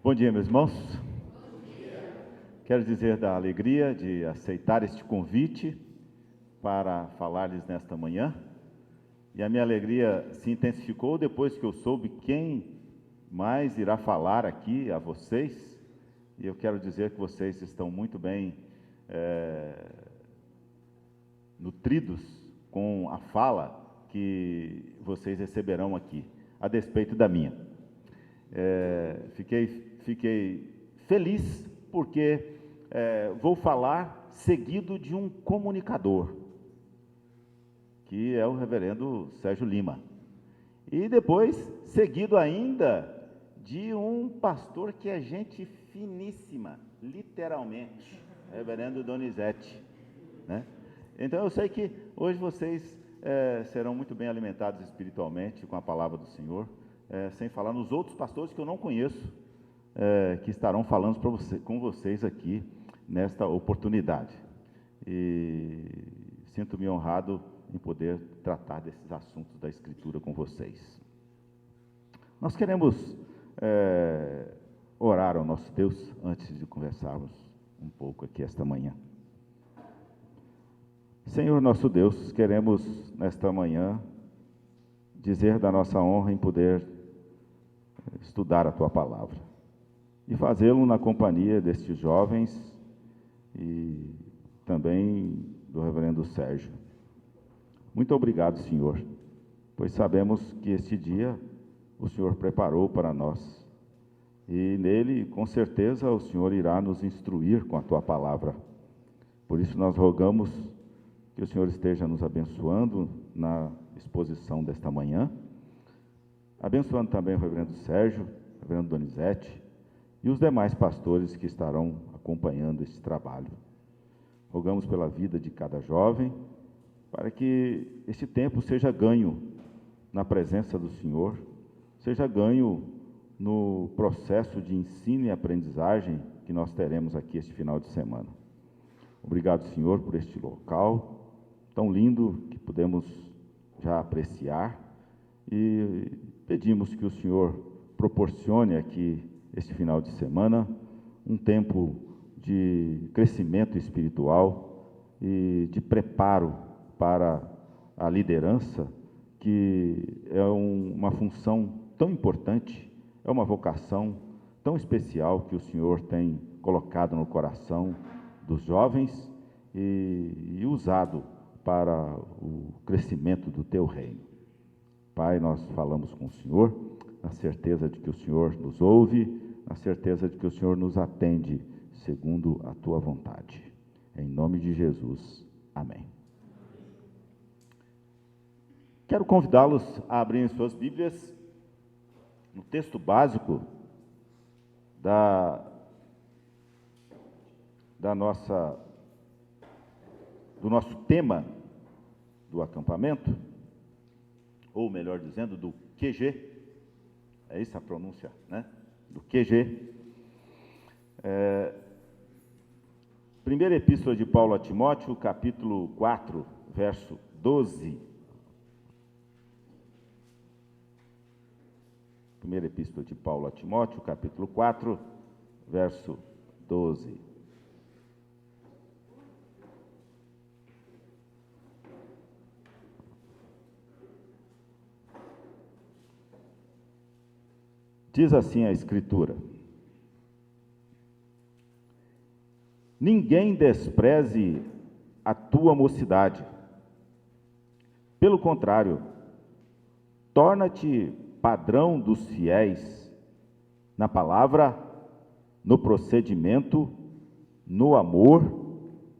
Bom dia, meus irmãos. Quero dizer da alegria de aceitar este convite para falar-lhes nesta manhã. E a minha alegria se intensificou depois que eu soube quem mais irá falar aqui a vocês. E eu quero dizer que vocês estão muito bem nutridos com a fala que vocês receberão aqui, a despeito da minha. Fiquei feliz porque vou falar seguido de um comunicador, que é o reverendo Sérgio Lima, e depois seguido ainda de um pastor que é gente finíssima, literalmente, reverendo Donizete, né? Então eu sei que hoje vocês serão muito bem alimentados espiritualmente com a palavra do Senhor, sem falar nos outros pastores que eu não conheço, que estarão falando com vocês aqui nesta oportunidade. E sinto-me honrado em poder tratar desses assuntos da Escritura com vocês. Nós queremos orar ao nosso Deus antes de conversarmos um pouco aqui esta manhã. Senhor nosso Deus, queremos nesta manhã dizer da nossa honra em poder estudar a Tua Palavra e fazê-lo na companhia destes jovens e também do reverendo Sérgio. Muito obrigado, Senhor, pois sabemos que este dia o Senhor preparou para nós e nele, com certeza, o Senhor irá nos instruir com a Tua Palavra. Por isso nós rogamos que o Senhor esteja nos abençoando na exposição desta manhã, abençoando também o reverendo Sérgio, o reverendo Donizete e os demais pastores que estarão acompanhando esse trabalho. Rogamos pela vida de cada jovem, para que este tempo seja ganho na presença do Senhor, seja ganho no processo de ensino e aprendizagem que nós teremos aqui este final de semana. Obrigado, Senhor, por este local tão lindo que podemos já apreciar e pedimos que o Senhor proporcione aqui este final de semana um tempo de crescimento espiritual e de preparo para a liderança, que é uma função tão importante, é uma vocação tão especial que o Senhor tem colocado no coração dos jovens e usado para o crescimento do Teu reino. Pai, nós falamos com o Senhor, na certeza de que o Senhor nos ouve, na certeza de que o Senhor nos atende segundo a Tua vontade. Em nome de Jesus, amém. Quero convidá-los a abrirem suas Bíblias no texto básico do nosso tema do acampamento, ou melhor dizendo, do QG, é isso a pronúncia, né? Do QG. Primeira Epístola de Paulo a Timóteo, capítulo 4, verso 12. Primeira Epístola de Paulo a Timóteo, capítulo 4, verso 12. Diz assim a Escritura: ninguém despreze a tua mocidade. Pelo contrário, torna-te padrão dos fiéis na palavra, no procedimento, no amor,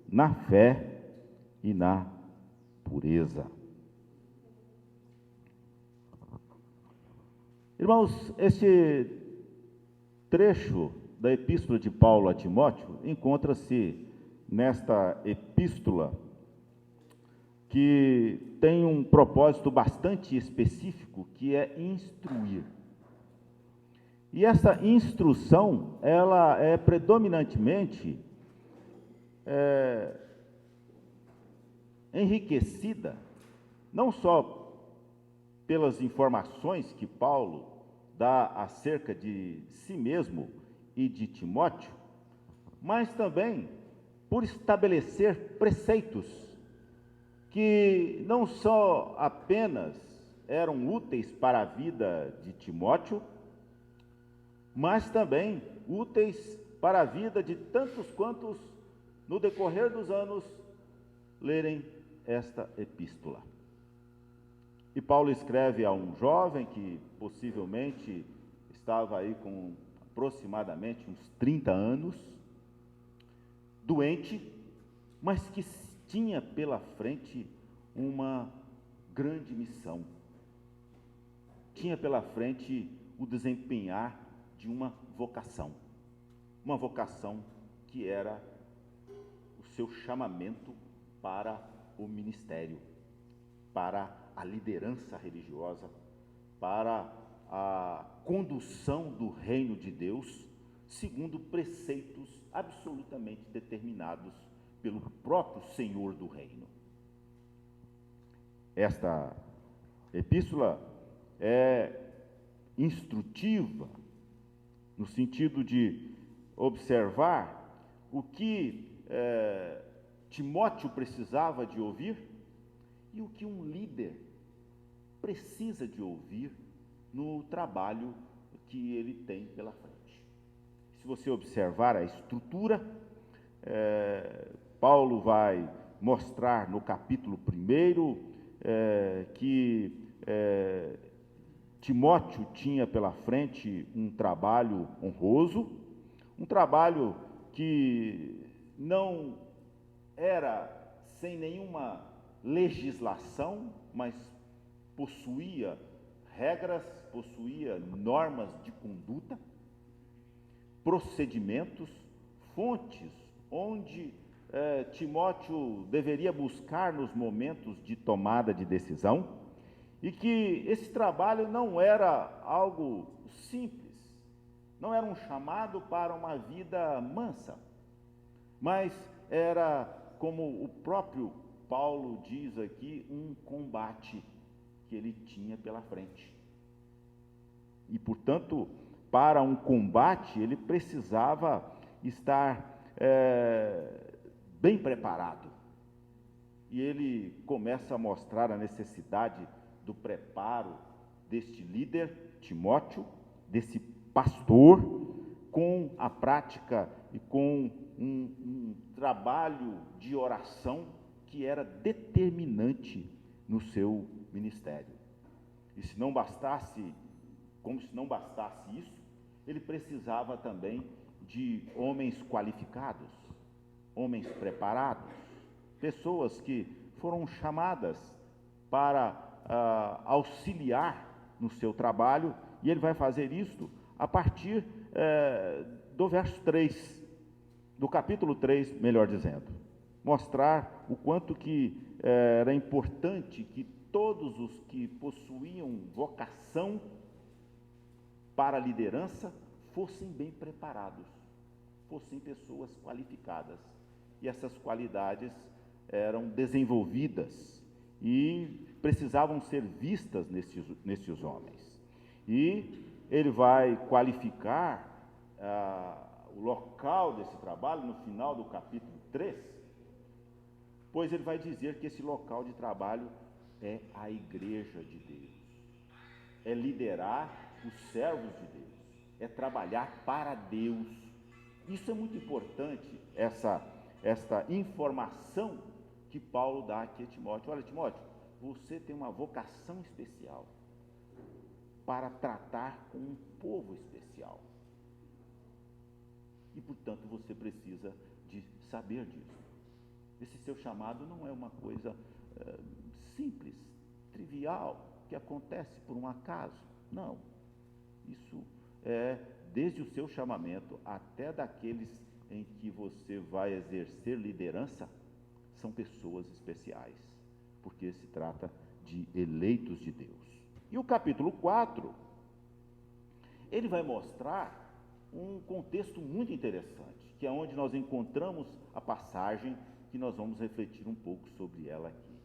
na fé e na pureza. Irmãos, este trecho da Epístola de Paulo a Timóteo encontra-se nesta epístola que tem um propósito bastante específico, que é instruir. E essa instrução, ela é predominantemente enriquecida, não só pelas informações que Paulo dá acerca de si mesmo e de Timóteo, mas também por estabelecer preceitos que não só apenas eram úteis para a vida de Timóteo, mas também úteis para a vida de tantos quantos, no decorrer dos anos, lerem esta epístola. E Paulo escreve a um jovem que possivelmente estava aí com aproximadamente uns 30 anos, doente, mas que tinha pela frente uma grande missão. Tinha pela frente o desempenhar de uma vocação que era o seu chamamento para o ministério, para a liderança religiosa, para a condução do reino de Deus, segundo preceitos absolutamente determinados pelo próprio Senhor do reino. Esta epístola é instrutiva, no sentido de observar o que Timóteo precisava de ouvir e o que um líder precisa de ouvir no trabalho que ele tem pela frente. Se você observar a estrutura, Paulo vai mostrar no capítulo 1 que Timóteo tinha pela frente um trabalho honroso, um trabalho que não era sem nenhuma legislação, mas possuía regras, possuía normas de conduta, procedimentos, fontes onde Timóteo deveria buscar nos momentos de tomada de decisão, e que esse trabalho não era algo simples, não era um chamado para uma vida mansa, mas era, como o próprio Paulo diz aqui, um combate que ele tinha pela frente. E, portanto, para um combate, ele precisava estar bem preparado. E ele começa a mostrar a necessidade do preparo deste líder, Timóteo, desse pastor, com a prática e com um trabalho de oração que era determinante no seu ministério. E se não bastasse, como se não bastasse isso, ele precisava também de homens qualificados, homens preparados, pessoas que foram chamadas para auxiliar no seu trabalho, e ele vai fazer isto a partir do verso 3, do capítulo 3, melhor dizendo, mostrar o quanto que era importante que todos os que possuíam vocação para a liderança fossem bem preparados, fossem pessoas qualificadas, e essas qualidades eram desenvolvidas e precisavam ser vistas nesses homens. E ele vai qualificar o local desse trabalho no final do capítulo 3, pois ele vai dizer que esse local de trabalho é a igreja de Deus, é liderar os servos de Deus, é trabalhar para Deus. Isso é muito importante, esta informação que Paulo dá aqui a Timóteo. Olha, Timóteo, você tem uma vocação especial para tratar com um povo especial. E, portanto, você precisa de saber disso. Esse seu chamado não é uma coisa simples, trivial, que acontece por um acaso. Não. Isso é desde o seu chamamento até daqueles em que você vai exercer liderança, são pessoas especiais, porque se trata de eleitos de Deus. E o capítulo 4, ele vai mostrar um contexto muito interessante, que é onde nós encontramos a passagem que nós vamos refletir um pouco sobre ela aqui.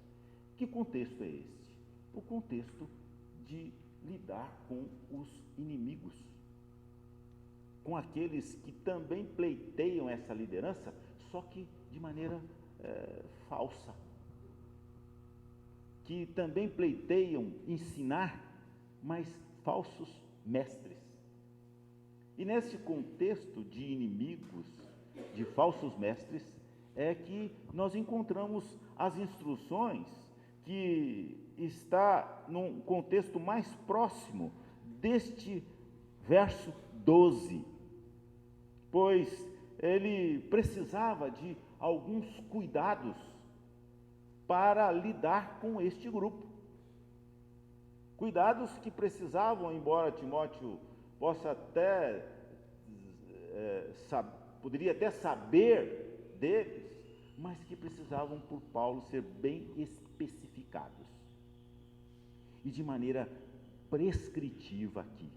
Que contexto é esse? O contexto de lidar com os inimigos. com aqueles que também pleiteiam essa liderança, só que de maneira falsa, que também pleiteiam ensinar, mas falsos mestres. E nesse contexto de inimigos, de falsos mestres, é que nós encontramos as instruções que está num contexto mais próximo deste verso 12, pois ele precisava de alguns cuidados para lidar com este grupo. Cuidados que precisavam, embora Timóteo possa até, poderia até saber deles, mas que precisavam por Paulo ser bem especificados. E de maneira prescritiva aqui,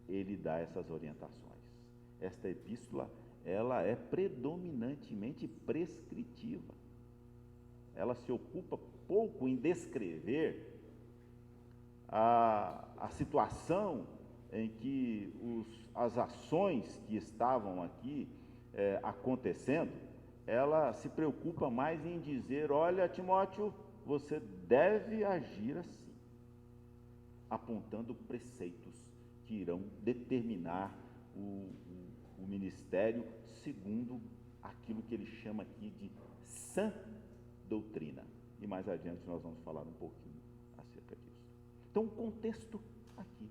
ele dá essas orientações. Esta epístola, ela é predominantemente prescritiva. Ela se ocupa pouco em descrever a situação em que as ações que estavam aqui acontecendo. Ela se preocupa mais em dizer: olha, Timóteo, você deve agir assim, apontando preceitos que irão determinar o ministério segundo aquilo que ele chama aqui de sã doutrina. E mais adiante nós vamos falar um pouquinho acerca disso. Então, o contexto aqui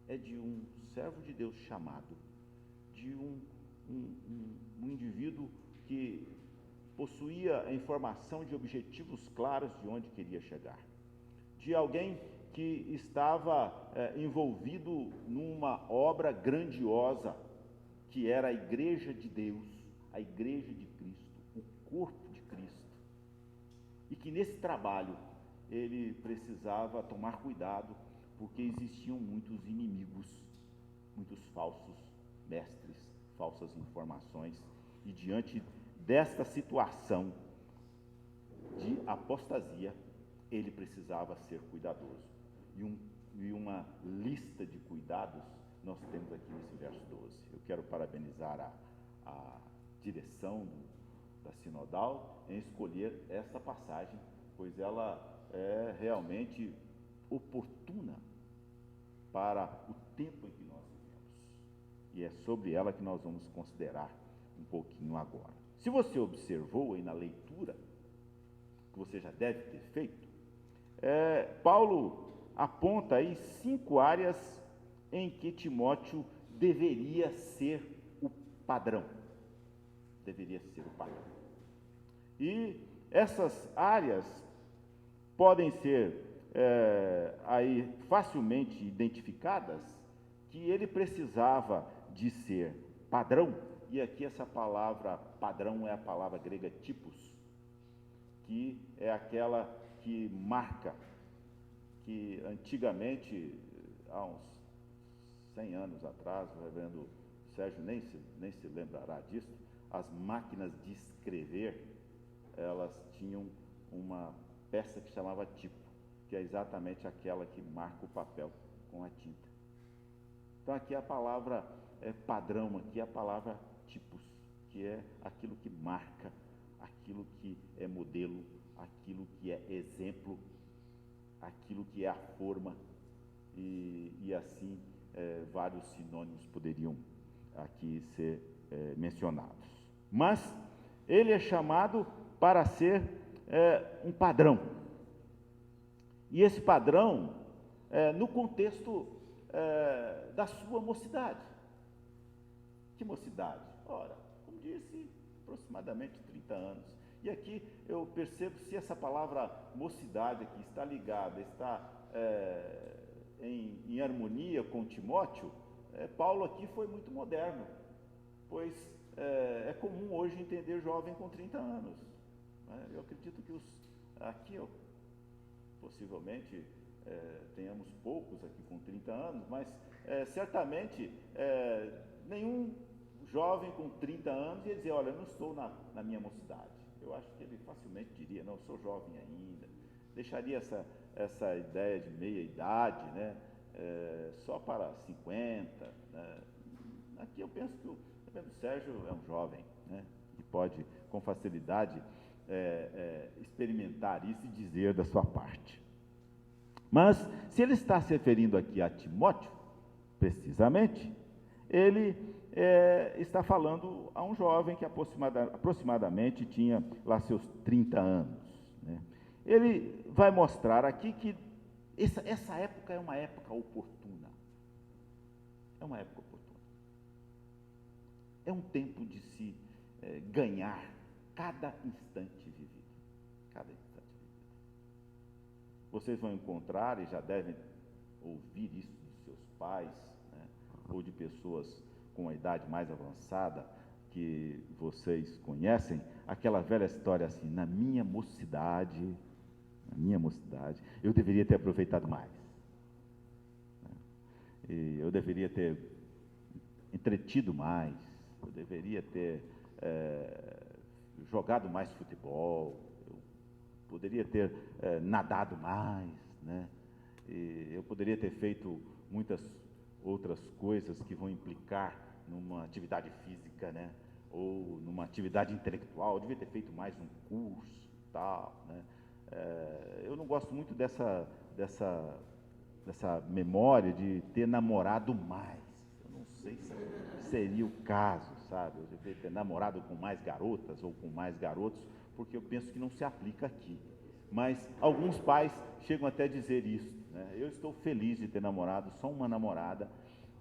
é de um servo de Deus chamado, de um indivíduo que possuía a informação de objetivos claros de onde queria chegar, de alguém que estava envolvido numa obra grandiosa, que era a Igreja de Deus, a Igreja de Cristo, o corpo de Cristo, e que nesse trabalho ele precisava tomar cuidado, porque existiam muitos inimigos, muitos falsos mestres, falsas informações, e diante desta situação de apostasia, ele precisava ser cuidadoso. E uma lista de cuidados nós temos aqui nesse verso 12. Eu quero parabenizar a direção da Sinodal em escolher esta passagem, pois ela é realmente oportuna para o tempo em que nós vivemos. E é sobre ela que nós vamos considerar um pouquinho agora. Se você observou aí na leitura, que você já deve ter feito, Paulo aponta aí 5 áreas em que Timóteo deveria ser o padrão. Deveria ser o padrão. E essas áreas podem ser aí facilmente identificadas, que ele precisava de ser padrão. E aqui essa palavra padrão é a palavra grega typos, que é aquela que marca, que antigamente, há uns 100 anos atrás, o reverendo Sérgio nem se lembrará disso, as máquinas de escrever, elas tinham uma peça que chamava tipo, que é exatamente aquela que marca o papel com a tinta. Então aqui a palavra padrão, aqui a palavra tipos, que é aquilo que marca, aquilo que é modelo, aquilo que é exemplo, aquilo que é a forma, e assim vários sinônimos poderiam aqui ser mencionados. Mas ele é chamado para ser um padrão. E esse padrão, no contexto da sua mocidade. Que mocidade? Ora, como disse, aproximadamente 30 anos. E aqui eu percebo, se essa palavra mocidade aqui está ligada, está em harmonia com Timóteo, Paulo aqui foi muito moderno, pois é comum hoje entender jovem com 30 anos. Eu acredito que aqui, possivelmente, tenhamos poucos aqui com 30 anos, mas certamente nenhum jovem com 30 anos ia dizer: olha, eu não estou na minha mocidade. Eu acho que ele facilmente diria: não, eu sou jovem ainda. Deixaria essa ideia de meia idade, né, só para 50, né, Aqui eu penso que o Sérgio é um jovem, né, que pode, com facilidade, experimentar isso e dizer da sua parte. Mas, se ele está se referindo aqui a Timóteo, precisamente, ele está falando a um jovem que aproximadamente tinha lá seus 30 anos. Né? Ele vai mostrar aqui que essa época é uma época oportuna. É uma época oportuna. É um tempo de se ganhar cada instante vivido. Cada instante vivido. Vocês vão encontrar, e já devem ouvir isso dos seus pais, né, ou de pessoas com a idade mais avançada, que vocês conhecem, aquela velha história assim: na minha mocidade, eu deveria ter aproveitado mais. E eu deveria ter entretido mais, eu deveria ter jogado mais futebol, eu poderia ter nadado mais, né? E eu poderia ter feito muitas outras coisas que vão implicar numa atividade física, né? Ou numa atividade intelectual. Eu devia ter feito mais um curso, tal, né? Eu não gosto muito dessa memória de ter namorado mais. Eu não sei se seria o caso, sabe? Eu deveria ter namorado com mais garotas ou com mais garotos, porque eu penso que não se aplica aqui. Mas alguns pais chegam até a dizer isso, né? Eu estou feliz de ter namorado só uma namorada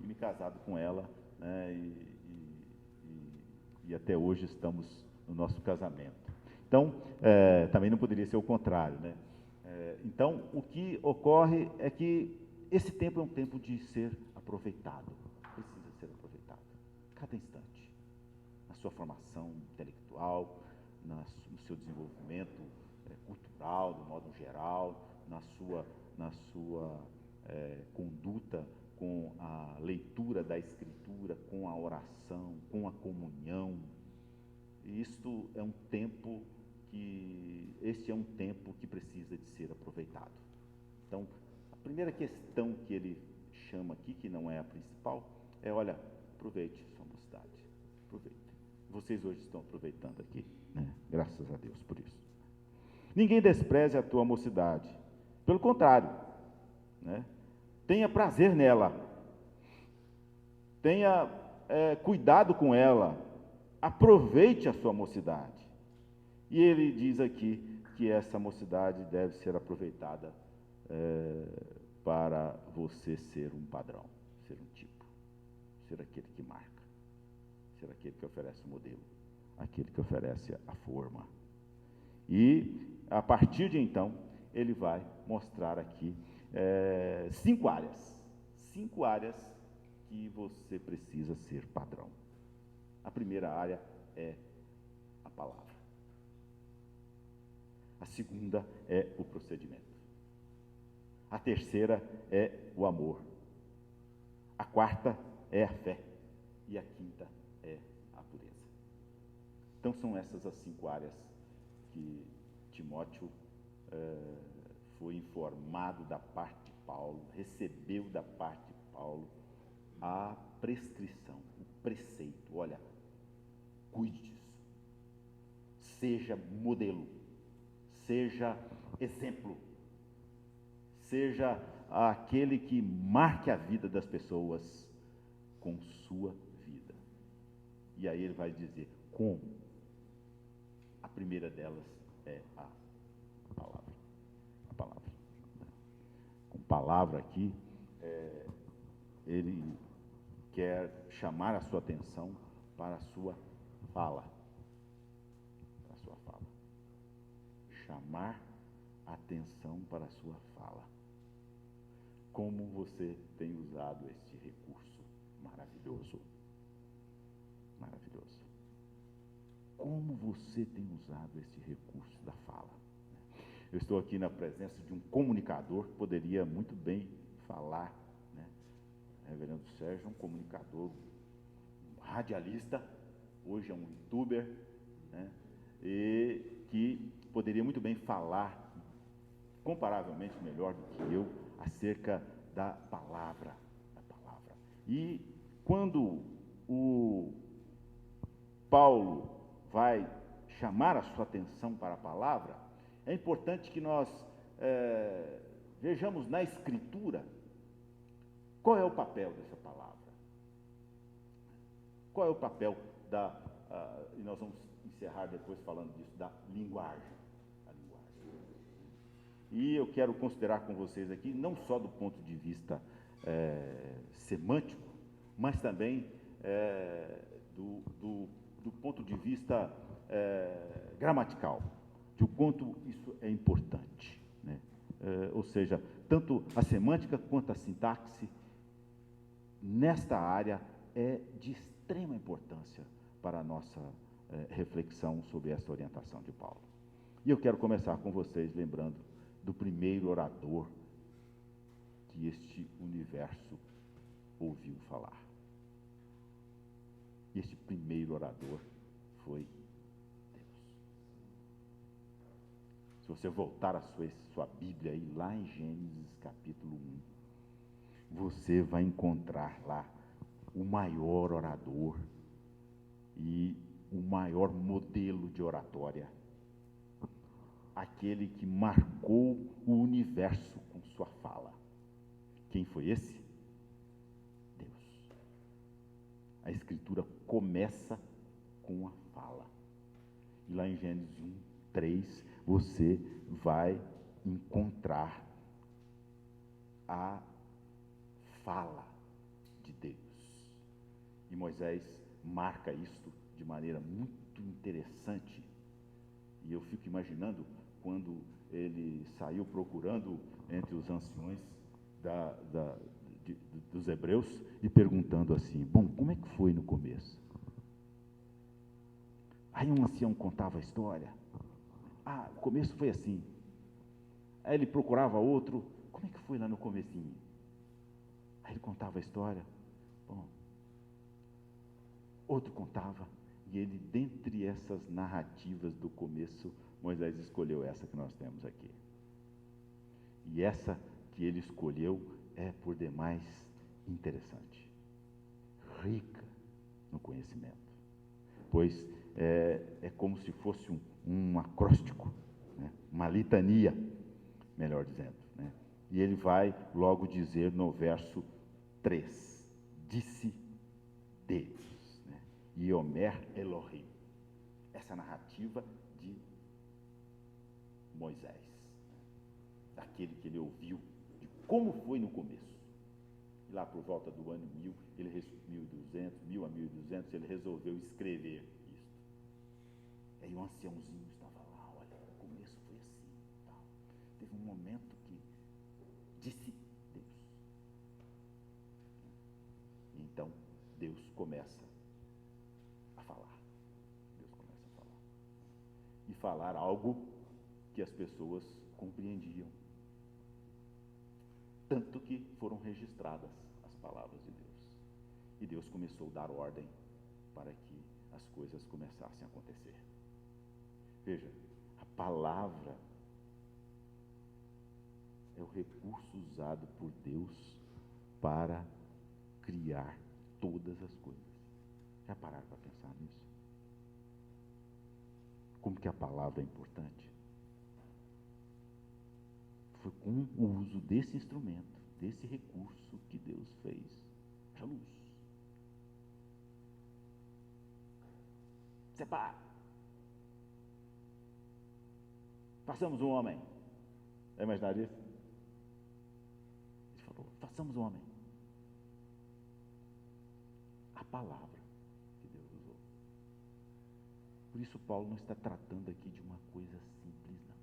e me casado com ela, né? E até hoje estamos no nosso casamento. Então, também não poderia ser o contrário, né? Então, o que ocorre é que esse tempo é um tempo de ser aproveitado, precisa ser aproveitado, cada instante, na sua formação intelectual, no seu desenvolvimento cultural, do modo geral, na sua conduta com a leitura da Escritura, com a oração, com a comunhão. E este é um tempo que precisa de ser aproveitado. Então, a primeira questão que ele chama aqui, que não é a principal, é: olha, aproveite sua mocidade, aproveite. Vocês hoje estão aproveitando aqui, né? Graças a Deus por isso. Ninguém despreze a tua mocidade, pelo contrário, né? Tenha prazer nela, tenha cuidado com ela, aproveite a sua mocidade. E ele diz aqui que essa mocidade deve ser aproveitada para você ser um padrão, ser um tipo, ser aquele que marca, ser aquele que oferece o modelo, aquele que oferece a forma. E, a partir de então, ele vai mostrar aqui 5 áreas que você precisa ser padrão. A primeira área é a palavra. A segunda é o procedimento. A terceira é o amor. A quarta é a fé. E a quinta é a pureza. Então, são essas as 5 áreas que Timóteo foi informado da parte de Paulo, recebeu da parte de Paulo a prescrição, o preceito. Olha, cuide disso. Seja modelo, seja exemplo, seja aquele que marque a vida das pessoas com sua vida. E aí ele vai dizer como. A primeira delas é a palavra. A palavra. Com palavra aqui, ele quer chamar a sua atenção para a sua fala. Para a sua fala. Chamar a atenção para a sua fala. Como você tem usado este recurso maravilhoso. Maravilhoso. Como você tem usado esse recurso da fala. Eu estou aqui na presença de um comunicador que poderia muito bem falar, né? Reverendo Sérgio é um comunicador, um radialista, hoje é um youtuber, né? E que poderia muito bem falar, comparavelmente melhor do que eu, acerca da palavra. E quando o Paulo vai chamar a sua atenção para a palavra, é importante que nós vejamos na Escritura qual é o papel dessa palavra. Qual é o papel e nós vamos encerrar depois falando disso, da linguagem. A linguagem. E eu quero considerar com vocês aqui, não só do ponto de vista semântico, mas também do ponto de vista gramatical, de o quanto isso é importante, né? Ou seja, tanto a semântica quanto a sintaxe, nesta área, é de extrema importância para a nossa reflexão sobre esta orientação de Paulo. E eu quero começar com vocês lembrando do primeiro orador que este universo ouviu falar. E este primeiro orador foi Deus. Se você voltar a sua Bíblia aí, lá em Gênesis capítulo 1, você vai encontrar lá o maior orador e o maior modelo de oratória, aquele que marcou o universo com sua fala. Quem foi esse? Deus. A Escritura começa com a fala. E lá em Gênesis 1, 3, você vai encontrar a fala de Deus. E Moisés marca isto de maneira muito interessante. E eu fico imaginando quando ele saiu procurando entre os anciões dos hebreus e perguntando assim: bom, como é que foi no começo? Aí um ancião contava a história. O começo foi assim. Aí ele procurava outro: como é que foi lá no comecinho? Aí ele contava a história. Bom, outro contava, e ele, dentre essas narrativas do começo, Moisés escolheu essa que nós temos aqui. E essa que ele escolheu é, por demais, interessante, rica no conhecimento, pois é como se fosse um acróstico, né? Uma litania, melhor dizendo, né? E ele vai logo dizer no verso 3, disse Deus, né? Yomer Elohim, essa narrativa de Moisés, né? Daquele que ele ouviu, de como foi no começo. E lá por volta do ano 1000, 1000 a 1200, ele resolveu escrever isto. E aí um anciãozinho estava lá: olha, o começo foi assim, tal. Teve um momento que disse Deus. E então Deus começa a falar. Deus começa a falar. E falar algo que as pessoas compreendiam. Tanto que foram registradas as palavras de Deus. E Deus começou a dar ordem para que as coisas começassem a acontecer. Veja, a palavra é o recurso usado por Deus para criar todas as coisas. Já pararam para pensar nisso? Como que a palavra é importante? Foi com o uso desse instrumento, desse recurso, que Deus fez a luz. Separa. Façamos um homem. É imaginar isso? Ele falou: façamos um homem. A palavra que Deus usou. Por isso Paulo não está tratando aqui de uma coisa simples, não.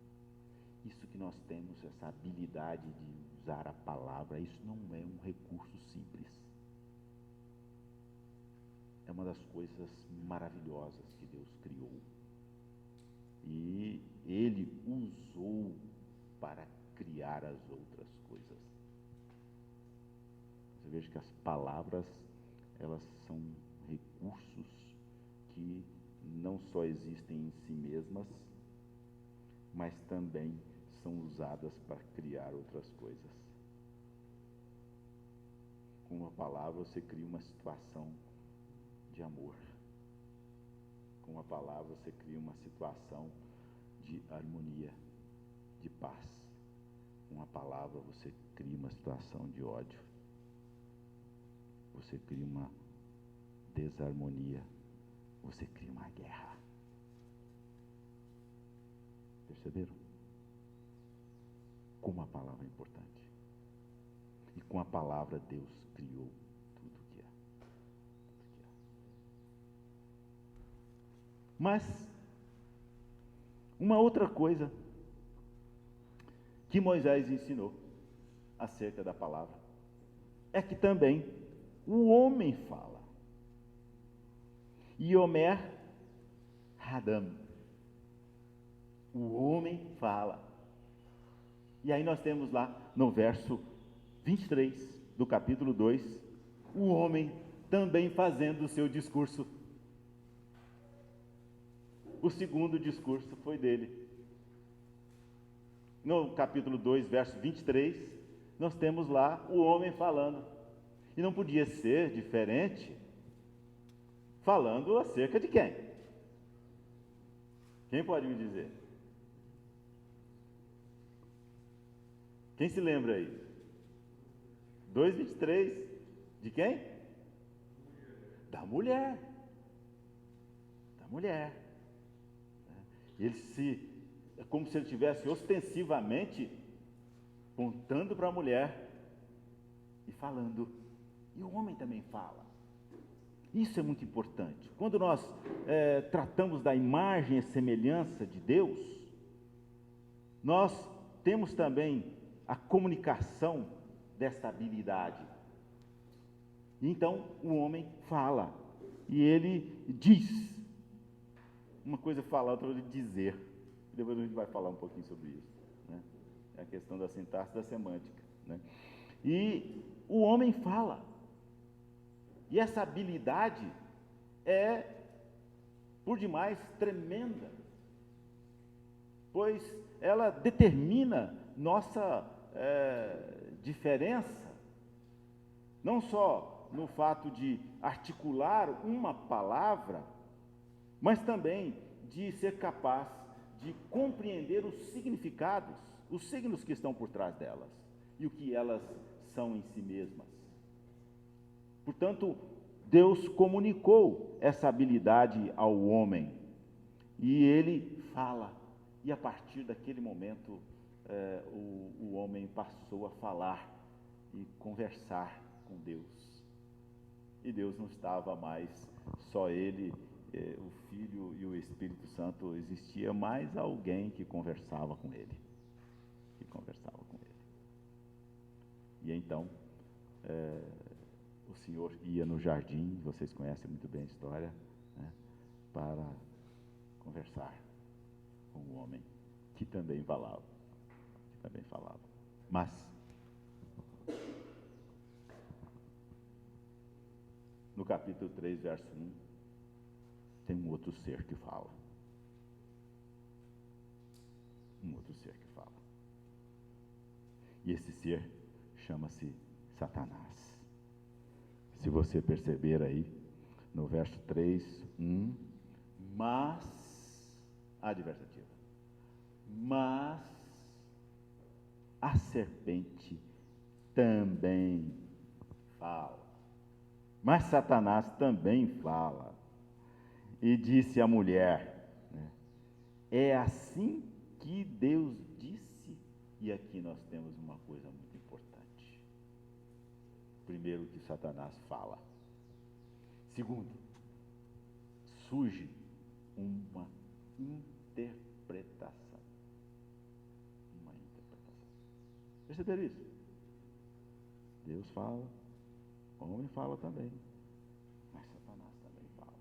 Isso que nós temos, essa habilidade de usar a palavra, isso não é um recurso simples. É uma das coisas maravilhosas que Deus criou. E Ele usou para criar as outras coisas. Você veja que as palavras, elas são recursos que não só existem em si mesmas, mas também são usadas para criar outras coisas. Com uma palavra você cria uma situação de amor. Com uma palavra você cria uma situação de harmonia, de paz. Com uma palavra você cria uma situação de ódio. Você cria uma desarmonia. Você cria uma guerra. Perceberam? Como a palavra é importante. E com a palavra Deus criou tudo o que é. Mas, uma outra coisa que Moisés ensinou acerca da palavra é que também o homem fala. Yomer Hadam. O homem fala. E aí nós temos lá no verso 23 do capítulo 2, o homem também fazendo o seu discurso. O segundo discurso foi dele. No capítulo 2, verso 23, nós temos lá o homem falando. E não podia ser diferente, falando acerca de quem? Quem pode me dizer? Quem se lembra aí? 2:23, de quem? Da mulher. Da mulher. É como se ele estivesse ostensivamente apontando para a mulher e falando. E o homem também fala. Isso é muito importante. Quando nós tratamos da imagem e semelhança de Deus, nós temos também a comunicação dessa habilidade. Então, o homem fala. E ele diz. Uma coisa é falar, outra coisa é dizer. Depois a gente vai falar um pouquinho sobre isso. Né? É a questão da sintaxe e da semântica. Né? E o homem fala. E essa habilidade é, por demais, tremenda. Pois ela determina nossa diferença, não só no fato de articular uma palavra, mas também de ser capaz de compreender os significados, os signos que estão por trás delas e o que elas são em si mesmas. Portanto, Deus comunicou essa habilidade ao homem e ele fala, e a partir daquele momento o homem passou a falar e conversar com Deus. E Deus não estava mais só ele, o Filho e o Espírito Santo, existia mais alguém que conversava com ele. E então, o Senhor ia no jardim, vocês conhecem muito bem a história, né, para conversar com o homem que também falava. Mas no capítulo 3, verso 1, tem um outro ser que fala. E esse ser chama-se Satanás. Se você perceber aí, no verso 3, 1, mas, adversativa, mas a serpente também fala. Mas Satanás também fala. E disse à mulher, né, é assim que Deus disse. E aqui nós temos uma coisa muito importante. Primeiro, que Satanás fala. Segundo, surge uma interpretação. Perceberam isso? Deus fala, o homem fala também, mas Satanás também fala.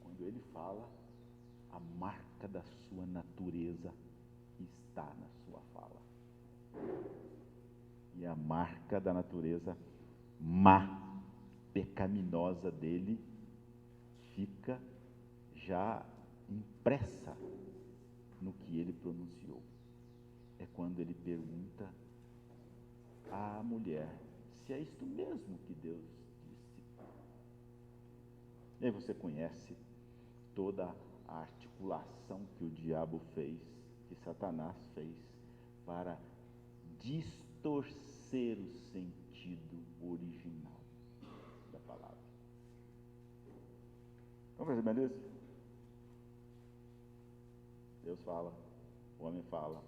Quando ele fala, a marca da sua natureza está na sua fala. E a marca da natureza má, pecaminosa dele, fica já impressa no que ele pronunciou. É quando ele pergunta à mulher se é isto mesmo que Deus disse. E aí você conhece toda a articulação que o diabo fez, que Satanás fez, para distorcer o sentido original da palavra. Estão percebendo isso? Deus fala, o homem fala,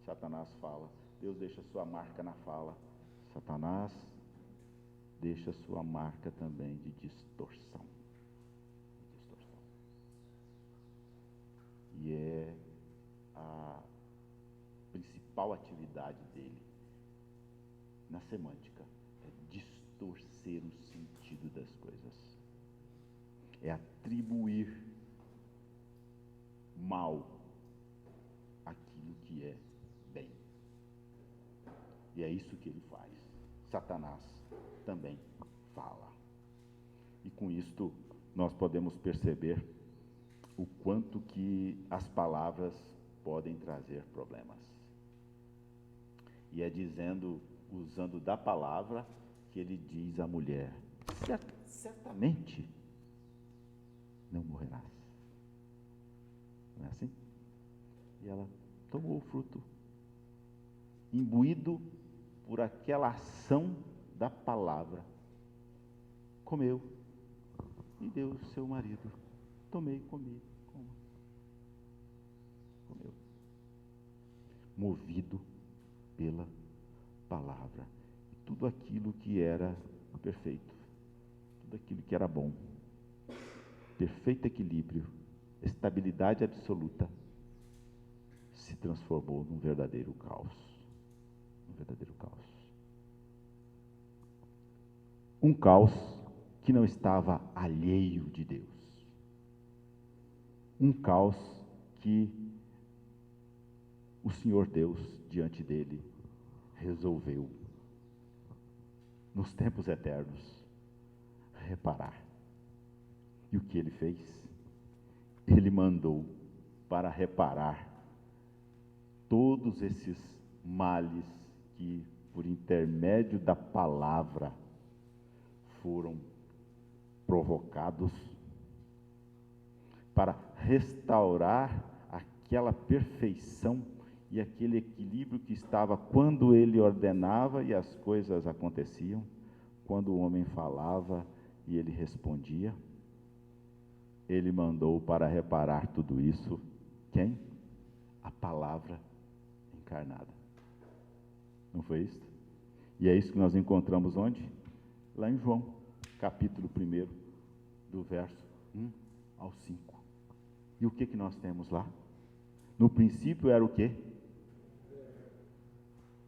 Satanás fala, Deus deixa sua marca na fala, Satanás deixa sua marca também de distorção. E é a principal atividade dele na semântica, é distorcer o sentido das coisas, é atribuir mal aquilo que é bem. E é isso que ele faz. Satanás também fala. E com isto nós podemos perceber o quanto que as palavras podem trazer problemas. E é usando da palavra, que ele diz à mulher: certamente não morrerás. Não é assim? E ela tomou o fruto, imbuído por aquela ação da palavra, comeu e deu ao seu marido. Tomei, comi, coma. Comeu. Movido pela palavra. E tudo aquilo que era perfeito, tudo aquilo que era bom, perfeito equilíbrio, estabilidade absoluta, se transformou num verdadeiro caos. Um verdadeiro caos. Um caos que não estava alheio de Deus. Um caos que o Senhor Deus, diante dele, resolveu, nos tempos eternos, reparar. E o que ele fez? Ele mandou para reparar todos esses males que, por intermédio da palavra, foram provocados, para restaurar aquela perfeição e aquele equilíbrio que estava quando ele ordenava e as coisas aconteciam, quando o homem falava e ele respondia. Ele mandou para reparar tudo isso, quem? A palavra encarnada. Não foi isso? E é isso que nós encontramos onde? Lá em João, capítulo 1, do verso 1 ao 5. E o que nós temos lá? No princípio era o quê?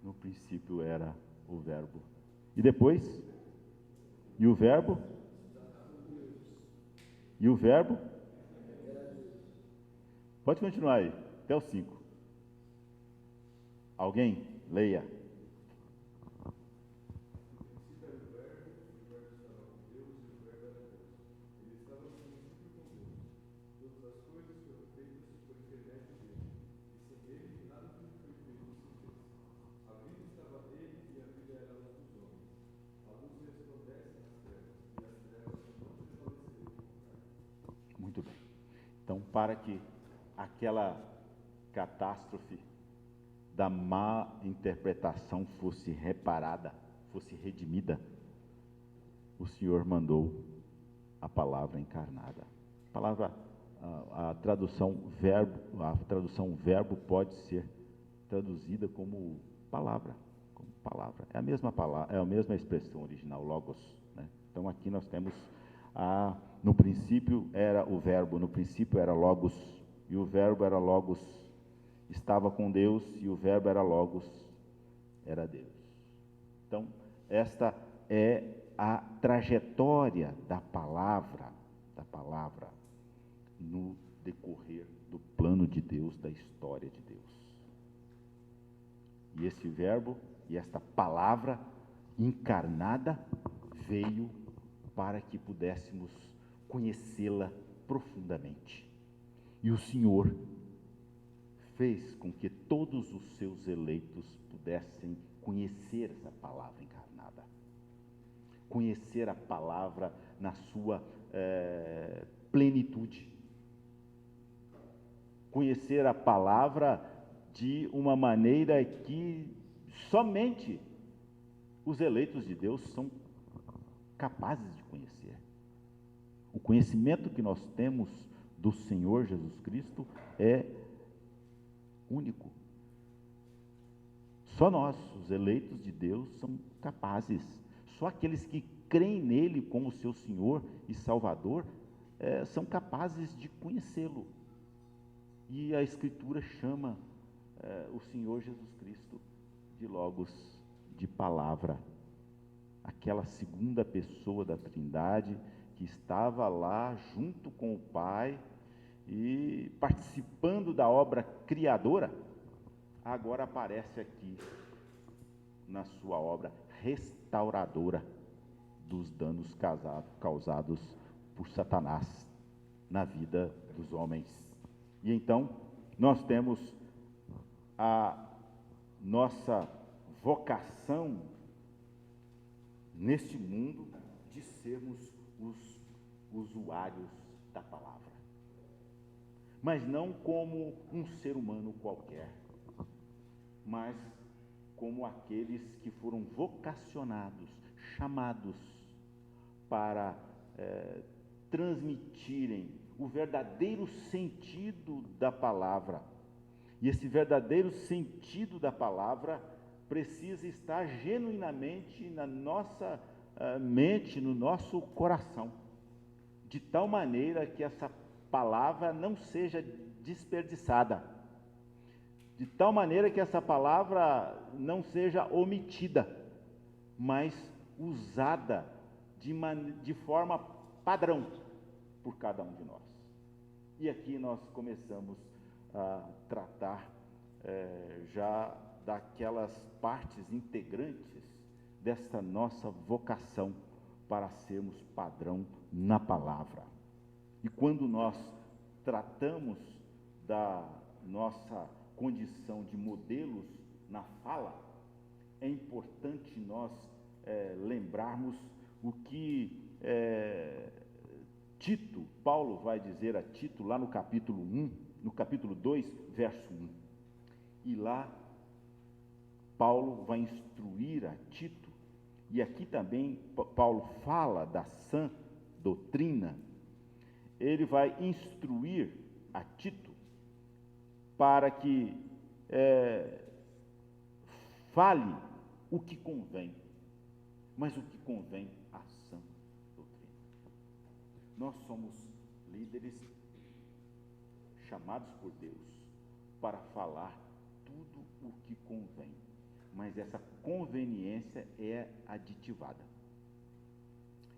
No princípio era o verbo. E depois? E o verbo? E o verbo? Pode continuar aí, até o 5. Alguém? Leia. Muito bem. Então, para que aquela catástrofe da má interpretação fosse reparada, fosse redimida, o Senhor mandou a palavra encarnada. A palavra, a tradução verbo pode ser traduzida como palavra, É a mesma palavra, é a mesma expressão original, logos, né? Então aqui nós temos no princípio era o verbo, no princípio era logos, e o verbo era logos, estava com Deus, e o verbo era logos, era Deus. Então, esta é a trajetória da palavra no decorrer do plano de Deus, da história de Deus. E esse verbo e esta palavra encarnada veio para que pudéssemos conhecê-la profundamente. E o Senhor fez com que todos os seus eleitos pudessem conhecer essa palavra encarnada, conhecer a palavra na sua plenitude. Conhecer a palavra de uma maneira que somente os eleitos de Deus são capazes de conhecer. O conhecimento que nós temos do Senhor Jesus Cristo é único. Só nós, os eleitos de Deus, são capazes. Só aqueles que creem nele como seu Senhor e Salvador são capazes de conhecê-lo. E a Escritura chama o Senhor Jesus Cristo de Logos, de palavra. Aquela segunda pessoa da Trindade que estava lá junto com o Pai e participando da obra criadora, agora aparece aqui na sua obra restauradora dos danos causados por Satanás na vida dos homens. E então nós temos a nossa vocação neste mundo de sermos os usuários da palavra, mas não como um ser humano qualquer, mas como aqueles que foram vocacionados, chamados para transmitirem o verdadeiro sentido da palavra. E esse verdadeiro sentido da palavra precisa estar genuinamente na nossa mente, no nosso coração, de tal maneira que essa palavra não seja desperdiçada, de tal maneira que essa palavra não seja omitida, mas usada de forma padrão por cada um de nós. E aqui nós começamos a tratar já daquelas partes integrantes desta nossa vocação para sermos padrão na palavra. E quando nós tratamos da nossa condição de modelos na fala, é importante nós lembrarmos o que Paulo vai dizer a Tito lá no capítulo 1, no capítulo 2, verso 1. E lá Paulo vai instruir a Tito, e aqui também Paulo fala da sã doutrina. Ele vai instruir a Tito para que fale o que convém, mas o que convém à sã doutrina. Nós somos líderes chamados por Deus para falar tudo o que convém, mas essa conveniência é aditivada.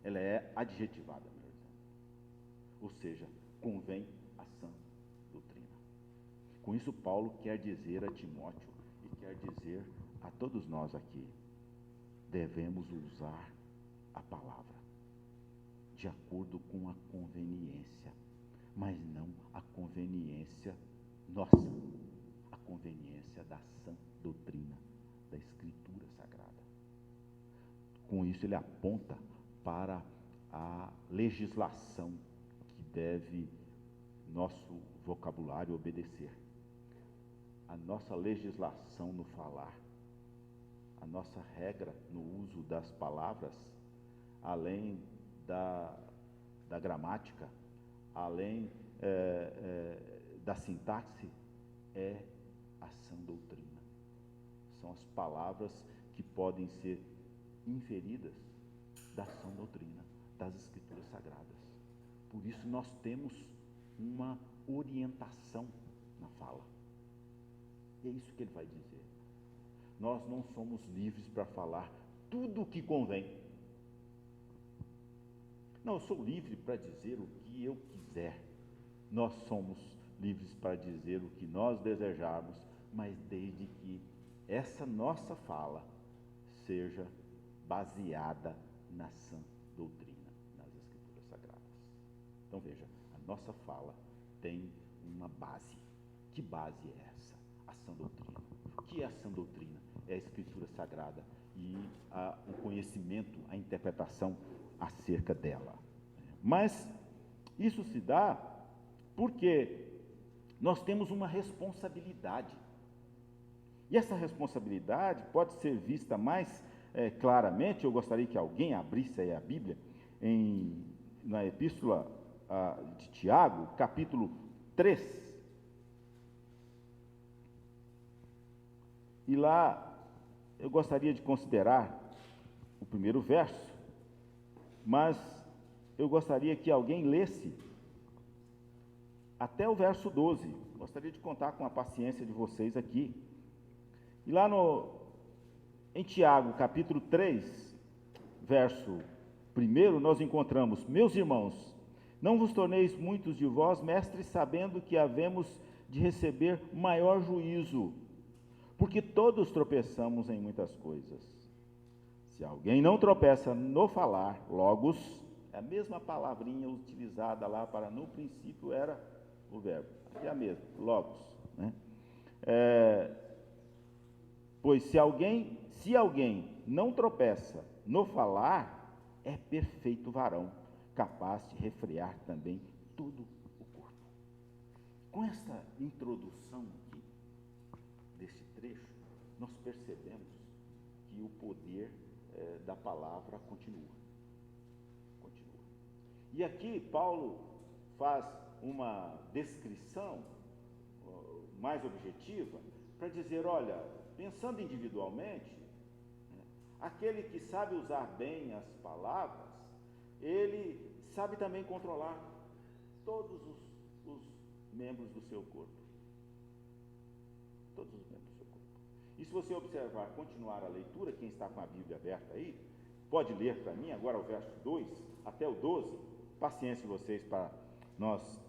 Ela é adjetivada, melhor dizendo. Ou seja, convém a sã doutrina. Com isso, Paulo quer dizer a Timóteo e quer dizer a todos nós aqui: devemos usar a palavra de acordo com a conveniência, mas não a conveniência nossa, a conveniência da sã doutrina, da Escritura Sagrada. Com isso ele aponta para a legislação que deve nosso vocabulário obedecer. A nossa legislação no falar, a nossa regra no uso das palavras, além da gramática, além da sintaxe, é a sã doutrina. São as palavras que podem ser inferidas da sã doutrina, das Escrituras Sagradas. Por isso nós temos uma orientação na fala. E é isso que ele vai dizer. Nós não somos livres para falar tudo o que convém. Não, eu sou livre para dizer o que eu quiser. Nós somos livres para dizer o que nós desejarmos, mas desde que essa nossa fala seja baseada na sã doutrina, nas Escrituras Sagradas. Então veja, a nossa fala tem uma base. Que base é essa? A sã doutrina. O que é a sã doutrina? É a Escritura Sagrada e o conhecimento, a interpretação acerca dela. Mas isso se dá porque nós temos uma responsabilidade. E essa responsabilidade pode ser vista mais claramente. Eu gostaria que alguém abrisse aí a Bíblia na epístola de Tiago, capítulo 3. E lá eu gostaria de considerar o primeiro verso, mas eu gostaria que alguém lesse até o verso 12. Gostaria de contar com a paciência de vocês aqui. E lá em Tiago, capítulo 3, verso 1, nós encontramos: meus irmãos, não vos torneis muitos de vós mestres, sabendo que havemos de receber maior juízo, porque todos tropeçamos em muitas coisas. Se alguém não tropeça no falar, logos, é a mesma palavrinha utilizada lá para no princípio era o verbo, aqui é a mesma, logos, né? Pois se alguém não tropeça no falar, é perfeito varão, capaz de refrear também todo o corpo. Com essa introdução aqui, deste trecho, nós percebemos que o poder da palavra continua. E aqui Paulo faz uma descrição mais objetiva para dizer, olha, pensando individualmente, aquele que sabe usar bem as palavras, ele sabe também controlar todos os membros do seu corpo. Todos os membros do seu corpo. E se você observar, continuar a leitura, quem está com a Bíblia aberta aí, pode ler para mim agora o verso 2 até o 12, paciência de vocês para nós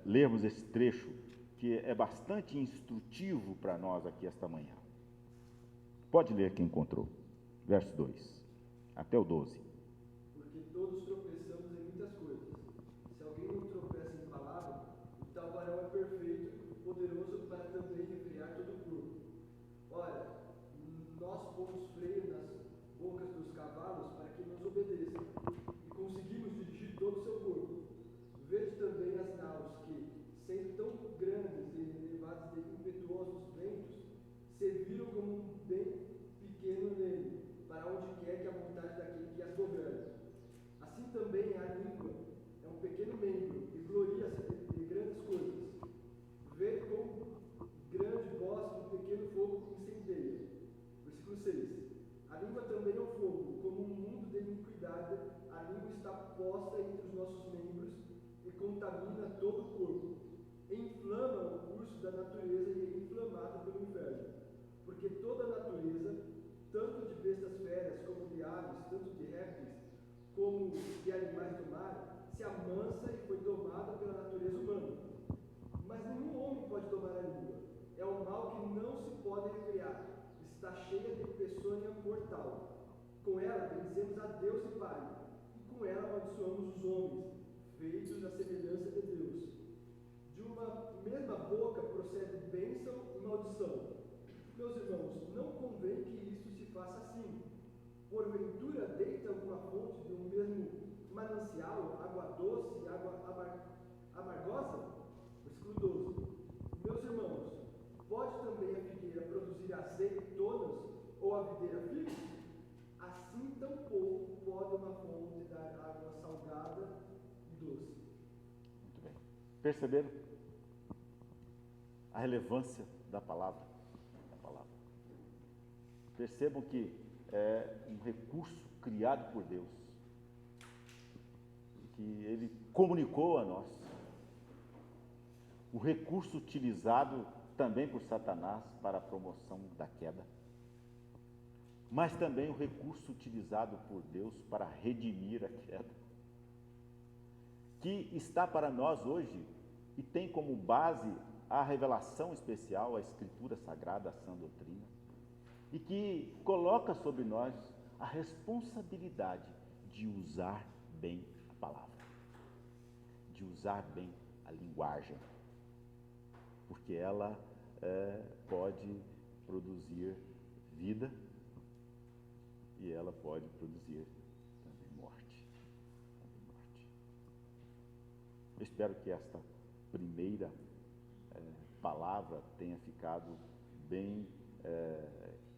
lermos esse trecho, que é bastante instrutivo para nós aqui esta manhã. Pode ler quem encontrou. Verso 2 até o 12. Porque todos tropeçamos em muitas coisas. Se alguém não tropeça em palavra, o tal varão é perfeito, poderoso para também refrear todo o corpo. Ora, nós pomos freio nas bocas dos cavalos para que nos obedeçam, e conseguimos dirigir todo o seu corpo. Vede também as naus que, sendo tão grandes e levadas de impetuosos ventos, serviram como um bem pequeno nele, para onde quer que a vontade daquele que as governa. Assim também a língua é um pequeno membro e gloria-se de grandes coisas. Vede como grande bosque um pequeno fogo incendeia. Versículo 6. A língua também é um fogo, como um mundo de iniquidade, a língua está posta entre os nossos membros e contamina todo o corpo. Inflama o curso da natureza e é inflamada pelo inferno. Porque toda a natureza, tanto de bestas férias como de aves, tanto de répteis como de animais do mar, se amansa e foi domada pela natureza humana. Mas nenhum homem pode domar a língua. É um mal que não se pode refrear. Está cheia de peçonha mortal. Com ela bendizemos a Deus e Pai, e com ela amaldiçoamos os homens, feitos à semelhança de Deus. De uma mesma boca procede bênção e maldição. Meus irmãos, não convém que isto se faça assim. Porventura deita alguma fonte de um mesmo manancial, água doce e água amargosa? Versículo 12. Meus irmãos, pode também a figueira produzir azeitonas ou a videira figos? Assim tampouco pode uma fonte dar água salgada e doce. Muito bem. Perceberam a relevância da palavra? Percebam que é um recurso criado por Deus, que Ele comunicou a nós. O recurso utilizado também por Satanás para a promoção da queda, mas também o recurso utilizado por Deus para redimir a queda, que está para nós hoje e tem como base a revelação especial, a Escritura Sagrada, a sã doutrina, e que coloca sobre nós a responsabilidade de usar bem a palavra, de usar bem a linguagem, porque ela pode produzir vida e ela pode produzir também morte. espero que esta primeira palavra tenha ficado bem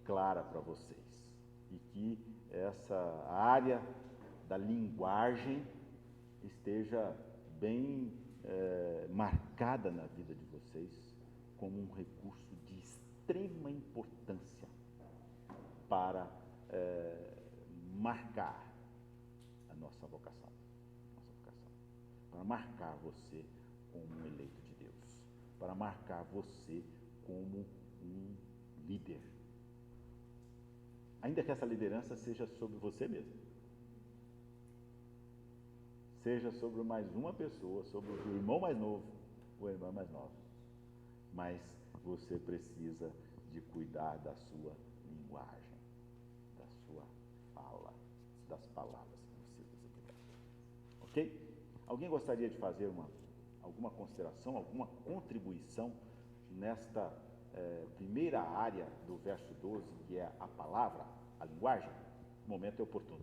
clara para vocês e que essa área da linguagem esteja bem marcada na vida de vocês como um recurso de extrema importância para marcar a nossa vocação, para marcar você como um eleito de Deus, para marcar você como um líder, ainda que essa liderança seja sobre você mesmo, seja sobre mais uma pessoa, sobre o irmão mais novo ou a irmã mais nova, mas você precisa de cuidar da sua linguagem, da sua fala, das palavras que você usa. Ok? Alguém gostaria de fazer alguma consideração, alguma contribuição nesta primeira área do verso 12, que é a palavra, a linguagem? O momento é oportuno.